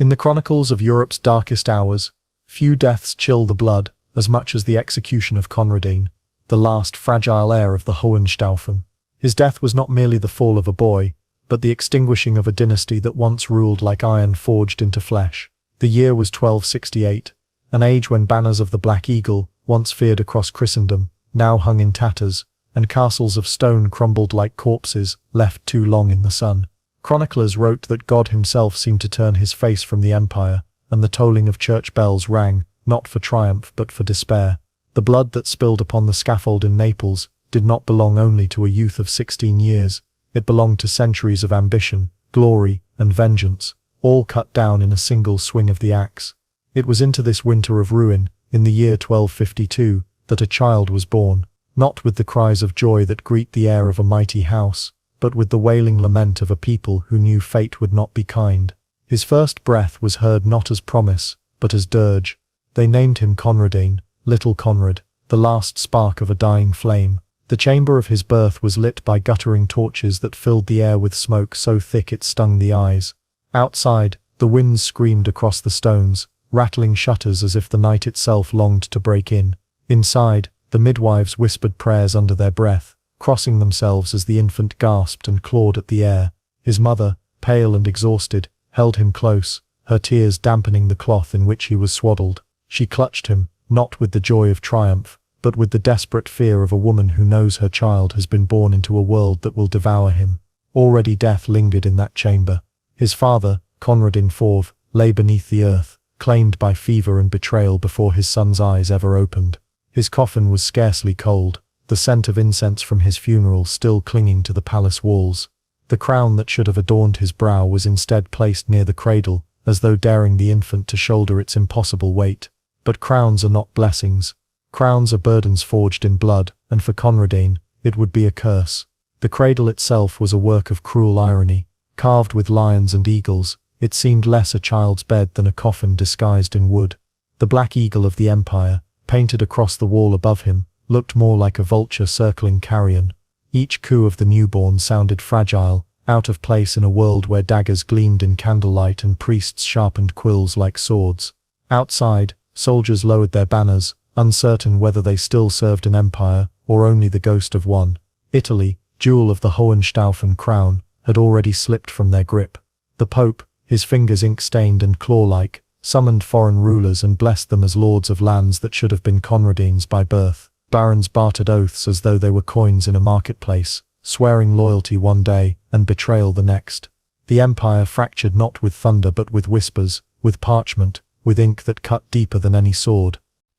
In the chronicles of Europe's darkest hours, few deaths chill the blood as much as the execution of Conradin, the last fragile heir of the Hohenstaufen. His death was not merely the fall of a boy, but the extinguishing of a dynasty that once ruled like iron forged into flesh. The year was 1268, an age when banners of the Black Eagle, once feared across Christendom, now hung in tatters, and castles of stone crumbled like corpses left too long in the sun. Chroniclers wrote that God himself seemed to turn his face from the empire, and the tolling of church bells rang, not for triumph but for despair. The blood that spilled upon the scaffold in Naples did not belong only to a youth of 16 years, it belonged to centuries of ambition, glory, and vengeance, all cut down in a single swing of the axe. It was into this winter of ruin, in the year 1252, that a child was born, not with the cries of joy that greet the heir of a mighty house, but with the wailing lament of a people who knew fate would not be kind. His first breath was heard not as promise, but as dirge. They named him Conradin, Little Conrad, the last spark of a dying flame. The chamber of his birth was lit by guttering torches that filled the air with smoke so thick it stung the eyes. Outside, the winds screamed across the stones, rattling shutters as if the night itself longed to break in. Inside, the midwives whispered prayers under their breath, crossing themselves as the infant gasped and clawed at the air. His mother, pale and exhausted, held him close, her tears dampening the cloth in which he was swaddled. She clutched him, not with the joy of triumph, but with the desperate fear of a woman who knows her child has been born into a world that will devour him. Already death lingered in that chamber. His father, Conradin IV, lay beneath the earth, claimed by fever and betrayal before his son's eyes ever opened. His coffin was scarcely cold, the scent of incense from his funeral still clinging to the palace walls. The crown that should have adorned his brow was instead placed near the cradle, as though daring the infant to shoulder its impossible weight. But crowns are not blessings. Crowns are burdens forged in blood, and for Conradin, it would be a curse. The cradle itself was a work of cruel irony. Carved with lions and eagles, it seemed less a child's bed than a coffin disguised in wood. The Black Eagle of the Empire, painted across the wall above him, looked more like a vulture circling carrion. Each coo of the newborn sounded fragile, out of place in a world where daggers gleamed in candlelight and priests sharpened quills like swords. Outside, soldiers lowered their banners, uncertain whether they still served an empire, or only the ghost of one. Italy, jewel of the Hohenstaufen crown, had already slipped from their grip. The Pope, his fingers ink-stained and claw-like, summoned foreign rulers and blessed them as lords of lands that should have been Conradin's by birth. Barons bartered oaths as though they were coins in a marketplace, swearing loyalty one day and betrayal the next. The empire fractured not with thunder but with whispers, with parchment, with ink that cut deeper than any sword.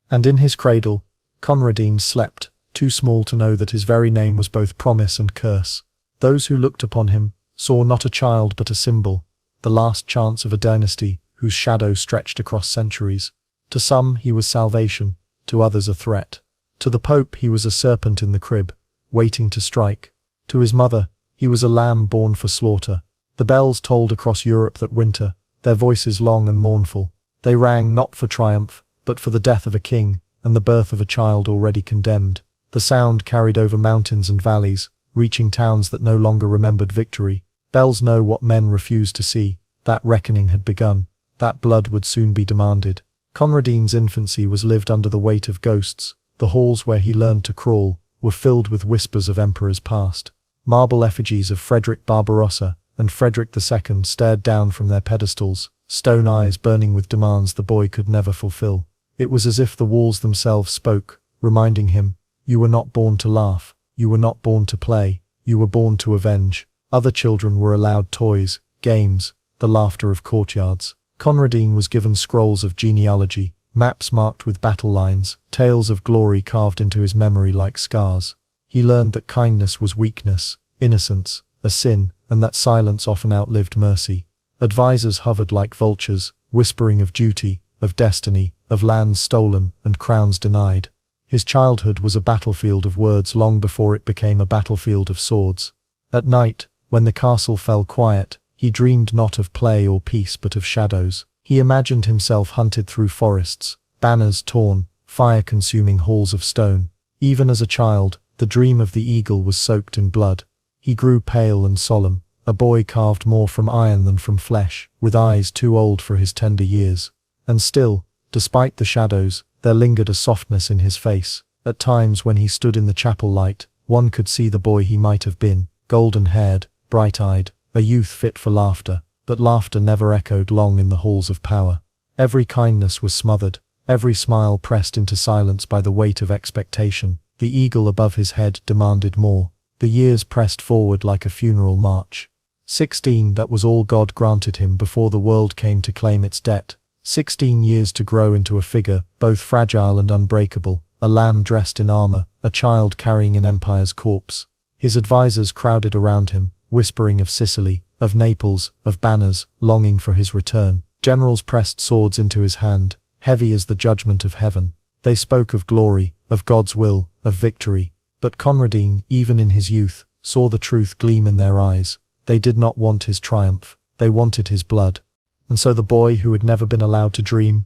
And in his cradle, Conradin slept, too small to know that his very name was both promise and curse. Those who looked upon him saw not a child but a symbol, the last chance of a dynasty whose shadow stretched across centuries. To some he was salvation, to others a threat. To the Pope he was a serpent in the crib, waiting to strike. To his mother, he was a lamb born for slaughter. The bells tolled across Europe that winter, their voices long and mournful. They rang not for triumph, but for the death of a king, and the birth of a child already condemned. The sound carried over mountains and valleys, reaching towns that no longer remembered victory. Bells know what men refuse to see. That reckoning had begun. That blood would soon be demanded. Conradin's infancy was lived under the weight of ghosts. The halls where he learned to crawl were filled with whispers of emperors past. Marble effigies of Frederick Barbarossa and Frederick II stared down from their pedestals, stone eyes burning with demands the boy could never fulfill. It was as if the walls themselves spoke, reminding him, "You were not born to laugh, you were not born to play, you were born to avenge." Other children were allowed toys, games, the laughter of courtyards. Conradin was given scrolls of genealogy, maps marked with battle lines, tales of glory carved into his memory like scars. He learned that kindness was weakness, innocence, a sin, and that silence often outlived mercy. Advisors hovered like vultures, whispering of duty, of destiny, of lands stolen and crowns denied. His childhood was a battlefield of words long before it became a battlefield of swords. At night, when the castle fell quiet, he dreamed not of play or peace but of shadows. He imagined himself hunted through forests, banners torn, fire-consuming halls of stone. Even as a child, the dream of the eagle was soaked in blood. He grew pale and solemn, a boy carved more from iron than from flesh, with eyes too old for his tender years. And still, despite the shadows, there lingered a softness in his face. At times when he stood in the chapel light, one could see the boy he might have been, golden-haired, bright-eyed, a youth fit for laughter, but laughter never echoed long in the halls of power. Every kindness was smothered, every smile pressed into silence by the weight of expectation. The eagle above his head demanded more. The years pressed forward like a funeral march. 16, that was all God granted him before the world came to claim its debt. 16 years to grow into a figure, both fragile and unbreakable, a lamb dressed in armor, a child carrying an empire's corpse. His advisors crowded around him, whispering of Sicily, of Naples, of banners, longing for his return. Generals pressed swords into his hand, heavy as the judgment of heaven. They spoke of glory, of God's will, of victory. But Conradin, even in his youth, saw the truth gleam in their eyes. They did not want his triumph, they wanted his blood. And so the boy who had never been allowed to dream,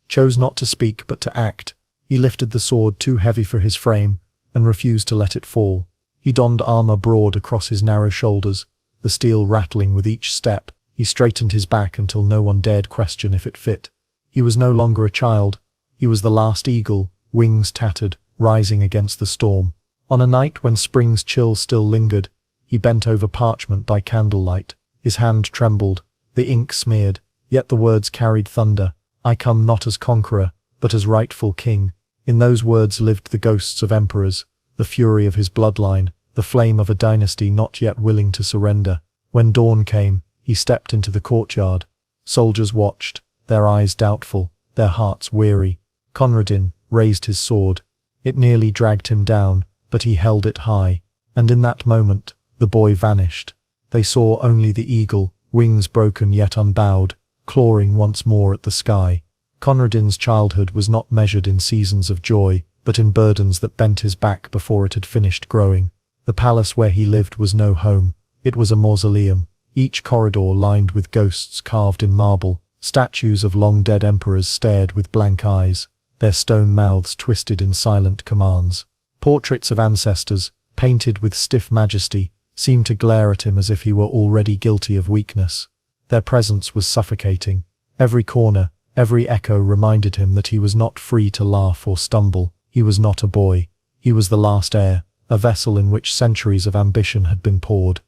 chose not to speak but to act. He lifted the sword too heavy for his frame, and refused to let it fall. He donned armor broad across his narrow shoulders, the steel rattling with each step. He straightened his back until no one dared question if it fit. He was no longer a child. He was the last eagle, wings tattered, rising against the storm. On a night when spring's chill still lingered, he bent over parchment by candlelight. His hand trembled, the ink smeared, yet the words carried thunder. I come not as conqueror, but as rightful king. In those words lived the ghosts of emperors, the fury of his bloodline, the flame of a dynasty not yet willing to surrender. When dawn came, he stepped into the courtyard. Soldiers watched, their eyes doubtful, their hearts weary. Conradin raised his sword. It nearly dragged him down, but he held it high. And in that moment, the boy vanished. They saw only the eagle, wings broken yet unbowed, clawing once more at the sky. Conradin's childhood was not measured in seasons of joy, but in burdens that bent his back before it had finished growing. The palace where he lived was no home. It was a mausoleum, each corridor lined with ghosts carved in marble. Statues of long-dead emperors stared with blank eyes, their stone mouths twisted in silent commands. Portraits of ancestors, painted with stiff majesty, seemed to glare at him as if he were already guilty of weakness. Their presence was suffocating. Every corner, every echo reminded him that he was not free to laugh or stumble. He was not a boy. He was the last heir, a vessel in which centuries of ambition had been poured.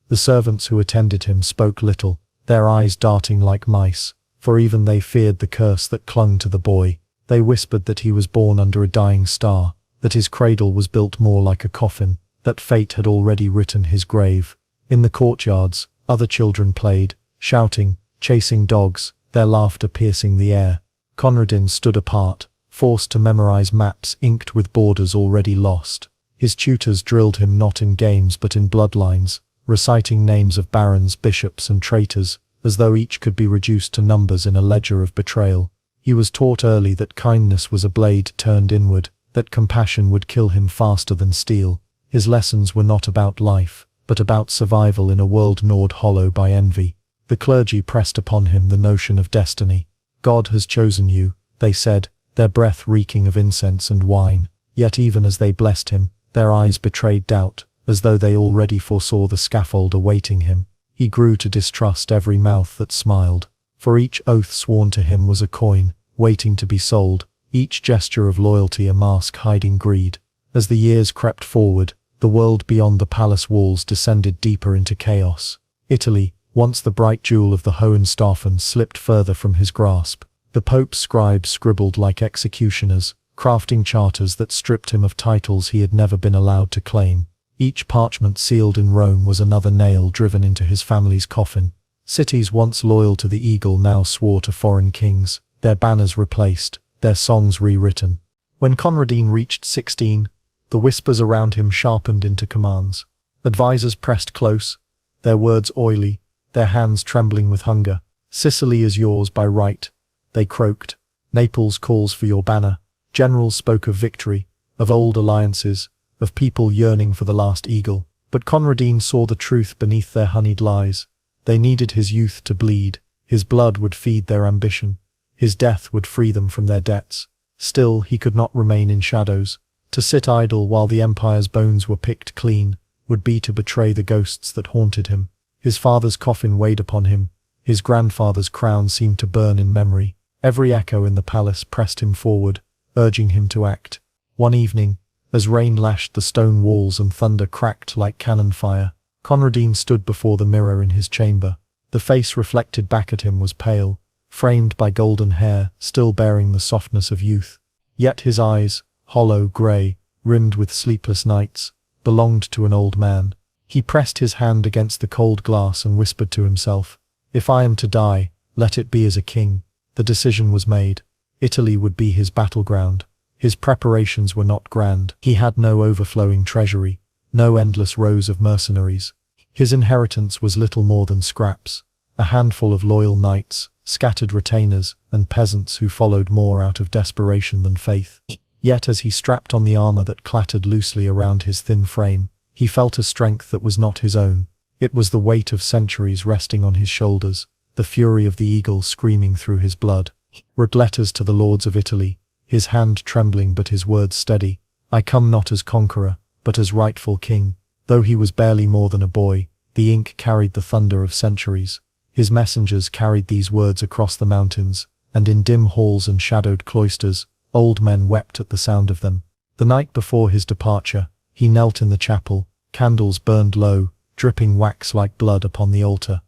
The servants who attended him spoke little, their eyes darting like mice, for even they feared the curse that clung to the boy. They whispered that he was born under a dying star, that his cradle was built more like a coffin, that fate had already written his grave. In the courtyards, other children played, shouting, chasing dogs, their laughter piercing the air. Conradin stood apart, forced to memorize maps inked with borders already lost. His tutors drilled him not in games but in bloodlines, reciting names of barons, bishops and traitors, as though each could be reduced to numbers in a ledger of betrayal. He was taught early that kindness was a blade turned inward, that compassion would kill him faster than steel. His lessons were not about life, but about survival in a world gnawed hollow by envy. The clergy pressed upon him the notion of destiny. God has chosen you, they said, their breath reeking of incense and wine. Yet even as they blessed him, their eyes betrayed doubt, as though they already foresaw the scaffold awaiting him. He grew to distrust every mouth that smiled, for each oath sworn to him was a coin, waiting to be sold, each gesture of loyalty a mask hiding greed. As the years crept forward, the world beyond the palace walls descended deeper into chaos. Italy, once the bright jewel of the Hohenstaufen, slipped further from his grasp. The Pope's scribes scribbled like executioners, crafting charters that stripped him of titles he had never been allowed to claim. Each parchment sealed in Rome was another nail driven into his family's coffin. Cities once loyal to the eagle now swore to foreign kings, their banners replaced, their songs rewritten. When Conradin reached 16, the whispers around him sharpened into commands. Advisors pressed close, their words oily, their hands trembling with hunger. Sicily is yours by right, they croaked. Naples calls for your banner. Generals spoke of victory, of old alliances, of people yearning for the last eagle. But Conradin saw the truth beneath their honeyed lies. They needed his youth to bleed. His blood would feed their ambition. His death would free them from their debts. Still, he could not remain in shadows. To sit idle while the empire's bones were picked clean would be to betray the ghosts that haunted him. His father's coffin weighed upon him. His grandfather's crown seemed to burn in memory. Every echo in the palace pressed him forward, urging him to act. One evening, as rain lashed the stone walls and thunder cracked like cannon fire, Conradin stood before the mirror in his chamber. The face reflected back at him was pale, framed by golden hair, still bearing the softness of youth. Yet his eyes, hollow, grey, rimmed with sleepless nights, belonged to an old man. He pressed his hand against the cold glass and whispered to himself, "If I am to die, let it be as a king." The decision was made. Italy would be his battleground. His preparations were not grand. He had no overflowing treasury, no endless rows of mercenaries. His inheritance was little more than scraps, a handful of loyal knights, scattered retainers, and peasants who followed more out of desperation than faith. Yet as he strapped on the armor that clattered loosely around his thin frame, he felt a strength that was not his own. It was the weight of centuries resting on his shoulders, the fury of the eagle screaming through his blood. Wrote letters to the lords of Italy, his hand trembling but his words steady. "I come not as conqueror, but as rightful king." Though he was barely more than a boy, the ink carried the thunder of centuries. His messengers carried these words across the mountains, and in dim halls and shadowed cloisters, old men wept at the sound of them. The night before his departure, he knelt in the chapel, candles burned low, dripping wax like blood upon the altar.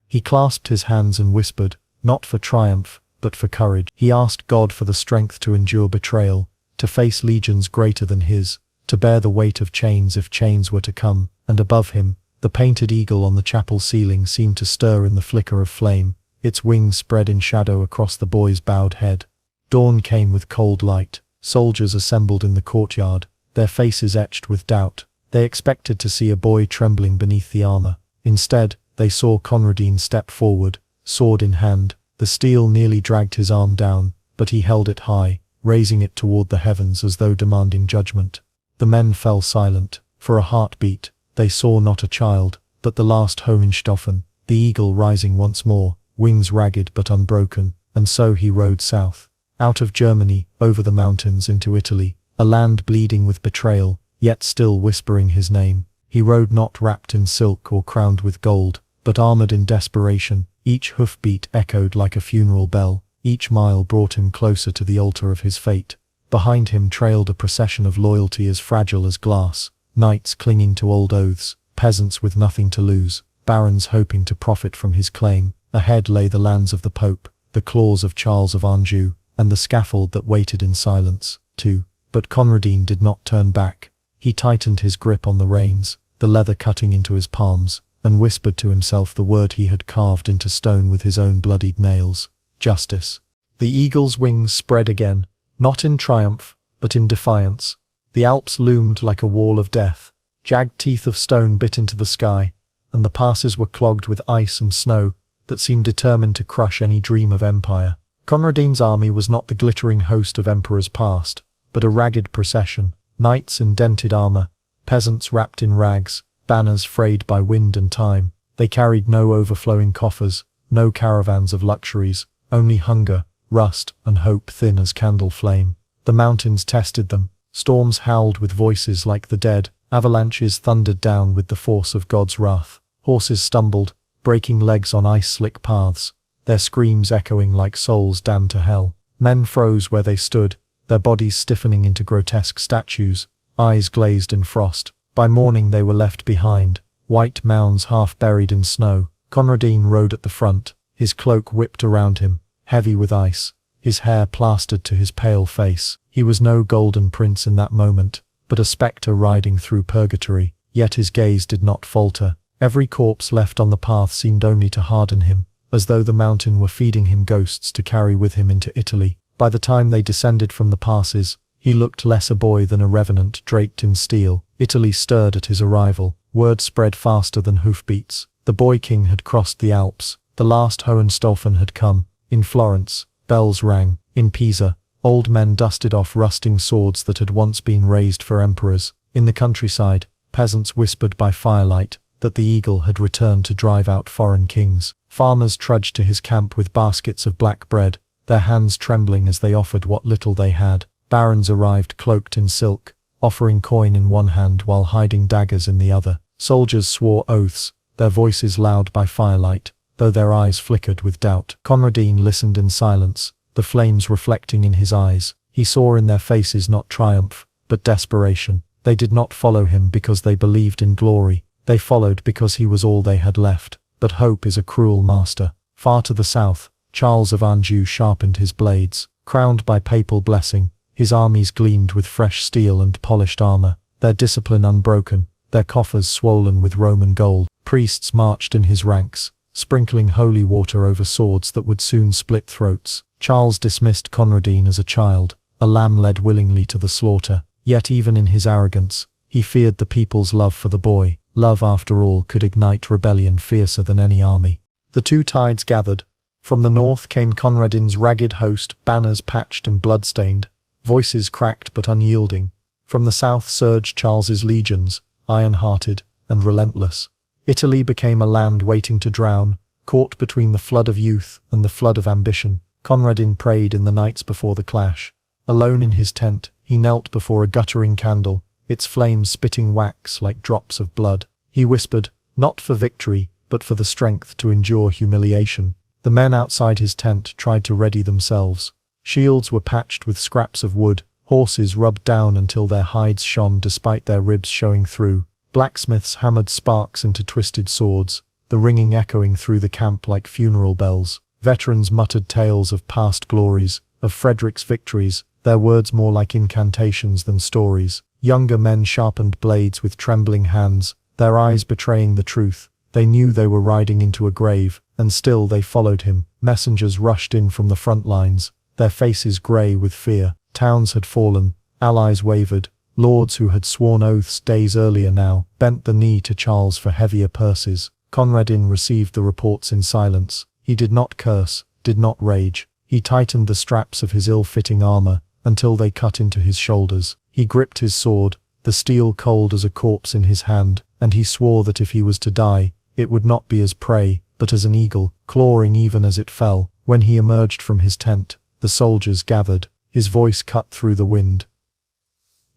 He clasped his hands and whispered, not for triumph, but for courage. He asked God for the strength to endure betrayal, to face legions greater than his, to bear the weight of chains if chains were to come, and above him, the painted eagle on the chapel ceiling seemed to stir in the flicker of flame, its wings spread in shadow across the boy's bowed head. Dawn came with cold light. Soldiers assembled in the courtyard, their faces etched with doubt. They expected to see a boy trembling beneath the armor. Instead, they saw Conradin step forward, sword in hand. The steel nearly dragged his arm down, but he held it high, raising it toward the heavens as though demanding judgment. The men fell silent. For a heartbeat, they saw not a child, but the last Hohenstaufen, the eagle rising once more, wings ragged but unbroken, and so he rode south. Out of Germany, over the mountains into Italy, a land bleeding with betrayal, yet still whispering his name. He rode not wrapped in silk or crowned with gold, but armored in desperation. Each hoofbeat echoed like a funeral bell. Each mile brought him closer to the altar of his fate. Behind him trailed a procession of loyalty as fragile as glass, knights clinging to old oaths, peasants with nothing to lose, barons hoping to profit from his claim. Ahead lay the lands of the Pope, the claws of Charles of Anjou, and the scaffold that waited in silence, too. But Conradin did not turn back. He tightened his grip on the reins, the leather cutting into his palms, and whispered to himself the word he had carved into stone with his own bloodied nails: justice. The eagle's wings spread again, not in triumph, but in defiance. The Alps loomed like a wall of death. Jagged teeth of stone bit into the sky, and the passes were clogged with ice and snow that seemed determined to crush any dream of empire. Conradin's army was not the glittering host of emperors past, but a ragged procession, knights in dented armor, peasants wrapped in rags, banners frayed by wind and time. They carried no overflowing coffers, no caravans of luxuries, only hunger, rust, and hope thin as candle flame. The mountains tested them. Storms howled with voices like the dead. Avalanches thundered down with the force of God's wrath. Horses stumbled, breaking legs on ice-slick paths, their screams echoing like souls damned to hell. Men froze where they stood, their bodies stiffening into grotesque statues, eyes glazed in frost. By morning they were left behind, white mounds half buried in snow. Conradin rode at the front, his cloak whipped around him, heavy with ice, his hair plastered to his pale face. He was no golden prince in that moment, but a spectre riding through purgatory. Yet his gaze did not falter. Every corpse left on the path seemed only to harden him, as though the mountain were feeding him ghosts to carry with him into Italy. By the time they descended from the passes, he looked less a boy than a revenant draped in steel. Italy stirred at his arrival. Word spread faster than hoofbeats. The boy king had crossed the Alps. The last Hohenstaufen had come. In Florence, bells rang. In Pisa, old men dusted off rusting swords that had once been raised for emperors. In the countryside, peasants whispered by firelight that the eagle had returned to drive out foreign kings. Farmers trudged to his camp with baskets of black bread, their hands trembling as they offered what little they had. Barons arrived cloaked in silk, offering coin in one hand while hiding daggers in the other. Soldiers swore oaths, their voices loud by firelight, though their eyes flickered with doubt. Conradin listened in silence, the flames reflecting in his eyes. He saw in their faces not triumph, but desperation. They did not follow him because they believed in glory. They followed because he was all they had left. But hope is a cruel master. Far to the south, Charles of Anjou sharpened his blades. Crowned by papal blessing, his armies gleamed with fresh steel and polished armor, their discipline unbroken, their coffers swollen with Roman gold. Priests marched in his ranks, sprinkling holy water over swords that would soon split throats. Charles dismissed Conradin as a child, a lamb led willingly to the slaughter. Yet even in his arrogance, he feared the people's love for the boy. Love, after all, could ignite rebellion fiercer than any army. The two tides gathered. From the north came Conradin's ragged host, banners patched and blood-stained, voices cracked but unyielding. From the south surged Charles's legions, iron-hearted and relentless. Italy became a land waiting to drown, caught between the flood of youth and the flood of ambition. Conradin prayed in the nights before the clash. Alone in his tent, he knelt before a guttering candle, its flames spitting wax like drops of blood. He whispered, not for victory, but for the strength to endure humiliation. The men outside his tent tried to ready themselves. Shields were patched with scraps of wood, horses rubbed down until their hides shone despite their ribs showing through. Blacksmiths hammered sparks into twisted swords, the ringing echoing through the camp like funeral bells. Veterans muttered tales of past glories, of Frederick's victories, their words more like incantations than stories. Younger men sharpened blades with trembling hands, their eyes betraying the truth. They knew they were riding into a grave, and still they followed him. Messengers rushed in from the front lines, their faces grey with fear. Towns had fallen, allies wavered. Lords who had sworn oaths days earlier now bent the knee to Charles for heavier purses. Conradin received the reports in silence. He did not curse, did not rage. He tightened the straps of his ill-fitting armor until they cut into his shoulders. He gripped his sword, the steel cold as a corpse in his hand, and he swore that if he was to die, it would not be as prey, but as an eagle, clawing even as it fell. When he emerged from his tent, the soldiers gathered. His voice cut through the wind.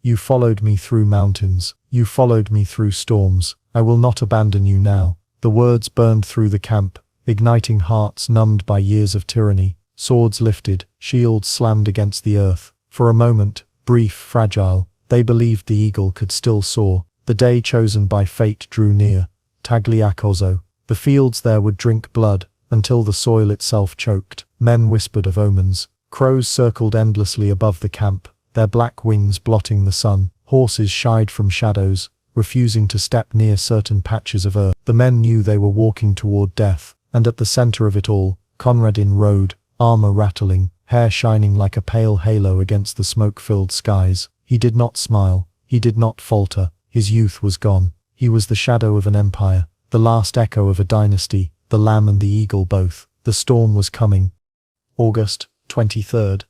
You followed me through mountains. You followed me through storms. I will not abandon you now. The words burned through the camp, igniting hearts numbed by years of tyranny. Swords lifted, shields slammed against the earth. For a moment, brief, fragile, they believed the eagle could still soar. The day chosen by fate drew near. Tagliacozzo. The fields there would drink blood, until the soil itself choked. Men whispered of omens. Crows circled endlessly above the camp, their black wings blotting the sun. Horses shied from shadows, refusing to step near certain patches of earth. The men knew they were walking toward death, and at the center of it all, Conradin rode, armor rattling, hair shining like a pale halo against the smoke-filled skies. He did not smile, he did not falter. His youth was gone. He was the shadow of an empire, the last echo of a dynasty, the lamb and the eagle both. The storm was coming. August 23rd,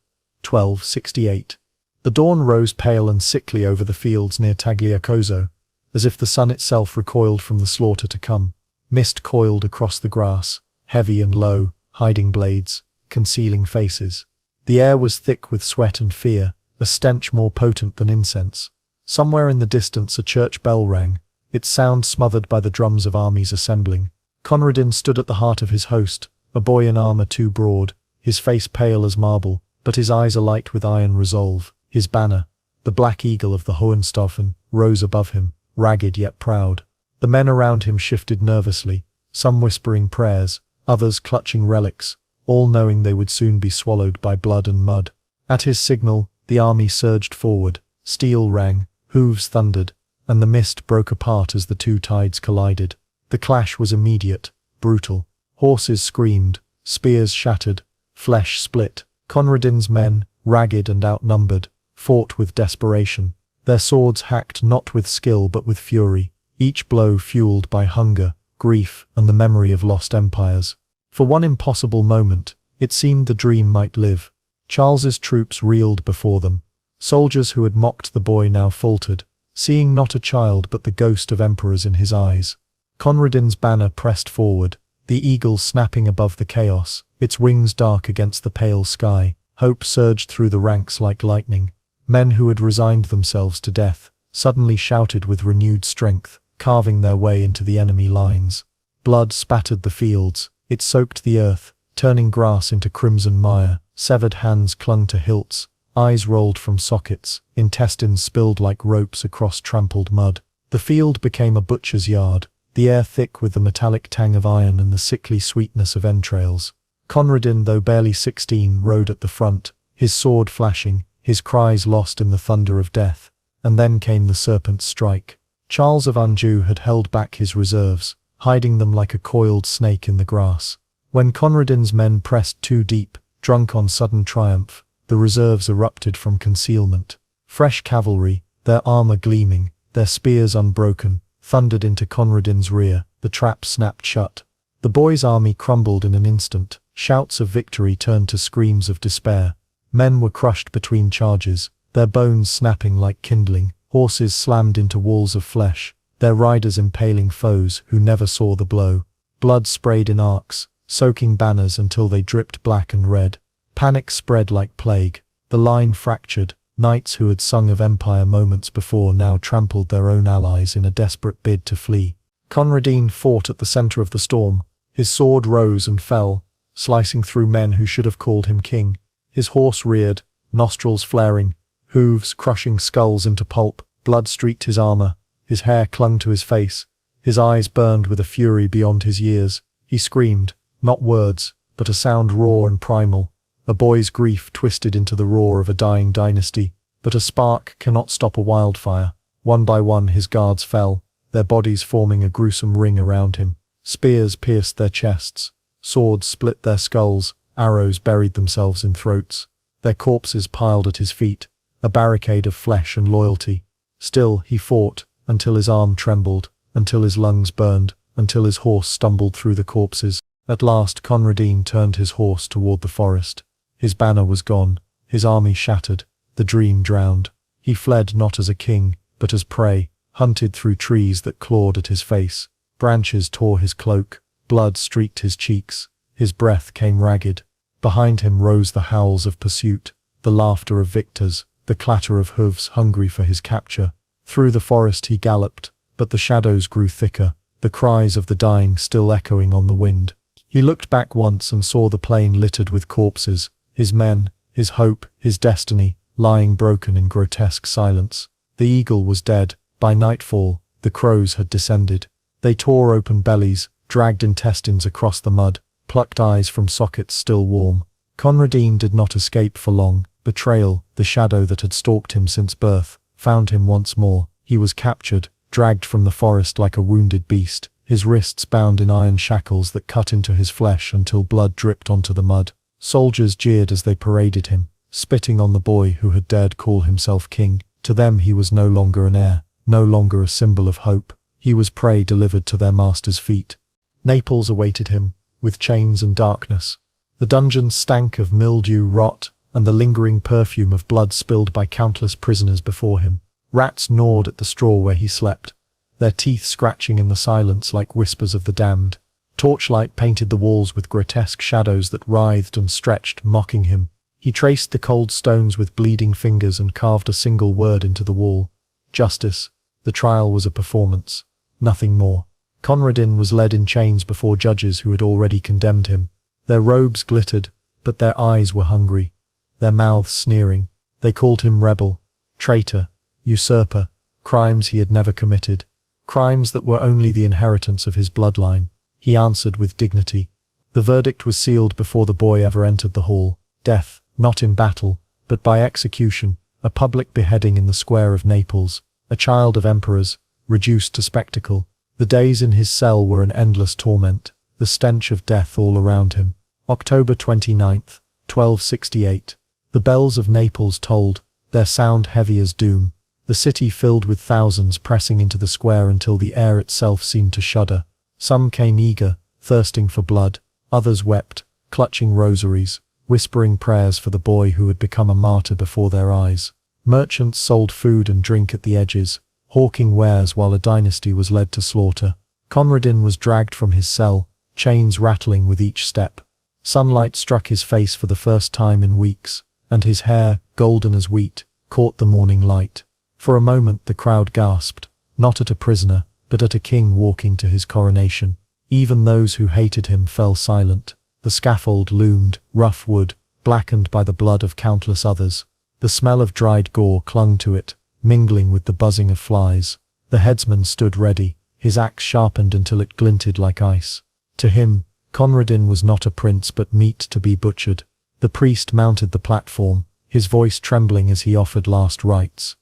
1268. The dawn rose pale and sickly over the fields near Tagliacozzo, as if the sun itself recoiled from the slaughter to come. Mist coiled across the grass, heavy and low, hiding blades, concealing faces. The air was thick with sweat and fear, a stench more potent than incense. Somewhere in the distance a church bell rang, its sound smothered by the drums of armies assembling. Conradin stood at the heart of his host, a boy in armor too broad, his face pale as marble, but his eyes alight with iron resolve. His banner, the black eagle of the Hohenstaufen, rose above him, ragged yet proud. The men around him shifted nervously, some whispering prayers, others clutching relics, all knowing they would soon be swallowed by blood and mud. At his signal, the army surged forward, steel rang, hooves thundered, and the mist broke apart as the two tides collided. The clash was immediate, brutal. Horses screamed, spears shattered, flesh split. Conradin's men, ragged and outnumbered, fought with desperation. Their swords hacked not with skill but with fury, each blow fueled by hunger, grief, and the memory of lost empires. For one impossible moment, it seemed the dream might live. Charles's troops reeled before them. Soldiers who had mocked the boy now faltered, seeing not a child but the ghost of emperors in his eyes. Conradin's banner pressed forward, the eagle snapping above the chaos, its wings dark against the pale sky. Hope surged through the ranks like lightning. Men who had resigned themselves to death suddenly shouted with renewed strength, carving their way into the enemy lines. Blood spattered the fields, it soaked the earth, turning grass into crimson mire. Severed hands clung to hilts, eyes rolled from sockets, intestines spilled like ropes across trampled mud. The field became a butcher's yard, the air thick with the metallic tang of iron and the sickly sweetness of entrails. Conradin, though barely 16, rode at the front, his sword flashing, his cries lost in the thunder of death. And then came the serpent's strike. Charles of Anjou had held back his reserves, hiding them like a coiled snake in the grass. When Conradin's men pressed too deep, drunk on sudden triumph, the reserves erupted from concealment. Fresh cavalry, their armor gleaming, their spears unbroken, thundered into Conradin's rear. The trap snapped shut. The boy's army crumbled in an instant. Shouts of victory turned to screams of despair. Men were crushed between charges, their bones snapping like kindling. Horses slammed into walls of flesh, their riders impaling foes who never saw the blow. Blood sprayed in arcs, soaking banners until they dripped black and red. Panic spread like plague. The line fractured. Knights who had sung of empire moments before now trampled their own allies in a desperate bid to flee. Conradin fought at the center of the storm. His sword rose and fell, slicing through men who should have called him king. His horse reared, nostrils flaring, hooves crushing skulls into pulp. Blood streaked his armor, his hair clung to his face, his eyes burned with a fury beyond his years. He screamed, not words, but a sound raw and primal. A boy's grief twisted into the roar of a dying dynasty. But a spark cannot stop a wildfire. One by one his guards fell, their bodies forming a gruesome ring around him. Spears pierced their chests, swords split their skulls, arrows buried themselves in throats. Their corpses piled at his feet, a barricade of flesh and loyalty. Still he fought, until his arm trembled, until his lungs burned, until his horse stumbled through the corpses. At last Conradin turned his horse toward the forest. His banner was gone, his army shattered, the dream drowned. He fled not as a king, but as prey, hunted through trees that clawed at his face. Branches tore his cloak, blood streaked his cheeks, his breath came ragged. Behind him rose the howls of pursuit, the laughter of victors, the clatter of hooves hungry for his capture. Through the forest he galloped, but the shadows grew thicker, the cries of the dying still echoing on the wind. He looked back once and saw the plain littered with corpses, his men, his hope, his destiny, lying broken in grotesque silence. The eagle was dead. By nightfall, the crows had descended. They tore open bellies, dragged intestines across the mud, plucked eyes from sockets still warm. Conradin did not escape for long. Betrayal, the shadow that had stalked him since birth, found him once more. He was captured, dragged from the forest like a wounded beast, his wrists bound in iron shackles that cut into his flesh until blood dripped onto the mud. Soldiers jeered as they paraded him, spitting on the boy who had dared call himself king. To them he was no longer an heir, no longer a symbol of hope. He was prey delivered to their master's feet. Naples awaited him, with chains and darkness. The dungeons stank of mildew, rot, and the lingering perfume of blood spilled by countless prisoners before him. Rats gnawed at the straw where he slept, their teeth scratching in the silence like whispers of the damned. Torchlight painted the walls with grotesque shadows that writhed and stretched, mocking him. He traced the cold stones with bleeding fingers and carved a single word into the wall. Justice. The trial was a performance, nothing more. Conradin was led in chains before judges who had already condemned him. Their robes glittered, but their eyes were hungry, their mouths sneering. They called him rebel, traitor, usurper, crimes he had never committed, crimes that were only the inheritance of his bloodline. He answered with dignity. The verdict was sealed before the boy ever entered the hall. Death, not in battle, but by execution, a public beheading in the square of Naples, a child of emperors, reduced to spectacle. The days in his cell were an endless torment, the stench of death all around him. October 29th, 1268. The bells of Naples tolled, their sound heavy as doom. The city filled with thousands pressing into the square until the air itself seemed to shudder. Some came eager, thirsting for blood. Others wept, clutching rosaries, whispering prayers for the boy who had become a martyr before their eyes. Merchants sold food and drink at the edges, hawking wares while a dynasty was led to slaughter. Conradin was dragged from his cell, chains rattling with each step. Sunlight struck his face for the first time in weeks, and his hair, golden as wheat, caught the morning light. For a moment the crowd gasped, not at a prisoner, but at a king walking to his coronation. Even those who hated him fell silent. The scaffold loomed, rough wood, blackened by the blood of countless others. The smell of dried gore clung to it, mingling with the buzzing of flies. The headsman stood ready, his axe sharpened until it glinted like ice. To him, Conradin was not a prince but meat to be butchered. The priest mounted the platform, his voice trembling as he offered last rites.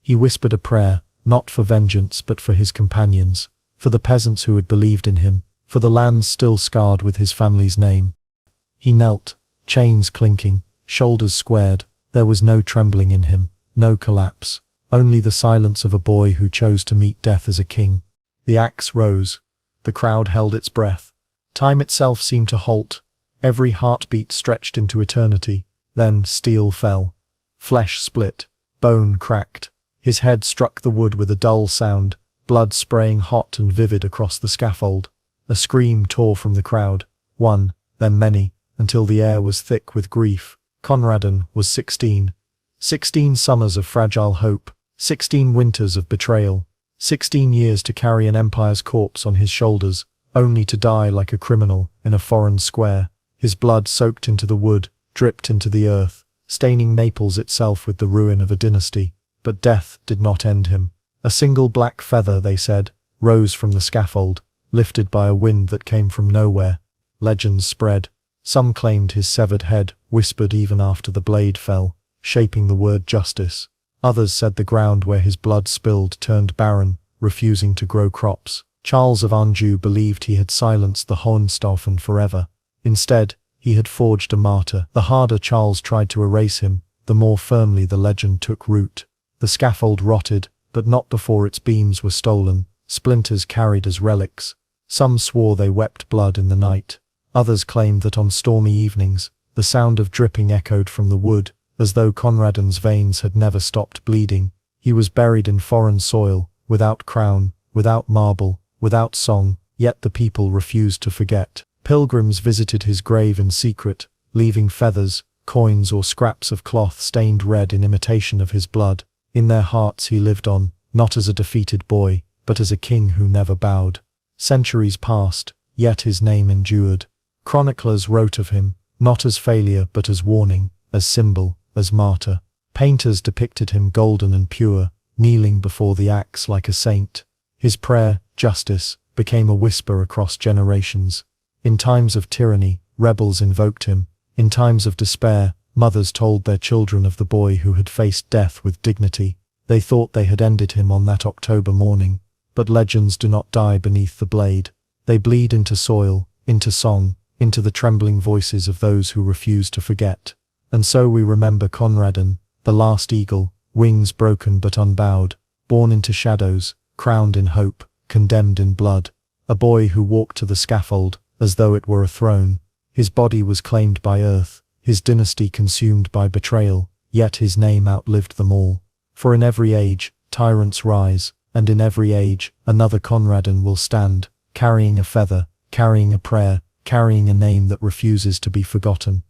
He whispered a prayer, not for vengeance but for his companions, for the peasants who had believed in him, for the lands still scarred with his family's name. He knelt, chains clinking, shoulders squared. There was no trembling in him, no collapse, only the silence of a boy who chose to meet death as a king. The axe rose. The crowd held its breath. Time itself seemed to halt. Every heartbeat stretched into eternity. Then steel fell. Flesh split. Bone cracked. His head struck the wood with a dull sound, blood spraying hot and vivid across the scaffold. A scream tore from the crowd. One, then many, until the air was thick with grief. Conradin was 16. 16 summers of fragile hope. 16 winters of betrayal. 16 years to carry an empire's corpse on his shoulders, only to die like a criminal in a foreign square. His blood soaked into the wood, dripped into the earth, staining Naples itself with the ruin of a dynasty. But death did not end him. A single black feather, they said, rose from the scaffold, lifted by a wind that came from nowhere. Legends spread. Some claimed his severed head whispered even after the blade fell, shaping the word justice. Others said the ground where his blood spilled turned barren, refusing to grow crops. Charles of Anjou believed he had silenced the Hohenstaufen forever. Instead, he had forged a martyr. The harder Charles tried to erase him, the more firmly the legend took root. The scaffold rotted, but not before its beams were stolen, splinters carried as relics. Some swore they wept blood in the night. Others claimed that on stormy evenings, the sound of dripping echoed from the wood, as though Conradin's veins had never stopped bleeding. He was buried in foreign soil, without crown, without marble, without song, yet the people refused to forget. Pilgrims visited his grave in secret, leaving feathers, coins or scraps of cloth stained red in imitation of his blood. In their hearts he lived on, not as a defeated boy, but as a king who never bowed. Centuries passed, yet his name endured. Chroniclers wrote of him, not as failure but as warning, as symbol, as martyr. Painters depicted him golden and pure, kneeling before the axe like a saint. His prayer, justice, became a whisper across generations. In times of tyranny, rebels invoked him. In times of despair, mothers told their children of the boy who had faced death with dignity. They thought they had ended him on that October morning. But legends do not die beneath the blade. They bleed into soil, into song, into the trembling voices of those who refuse to forget. And so we remember Conradin, the last eagle, wings broken but unbowed, born into shadows, crowned in hope, condemned in blood. A boy who walked to the scaffold, as though it were a throne. His body was claimed by earth, his dynasty consumed by betrayal, yet his name outlived them all. For in every age, tyrants rise, and in every age, another Conradin will stand, carrying a feather, carrying a prayer, carrying a name that refuses to be forgotten.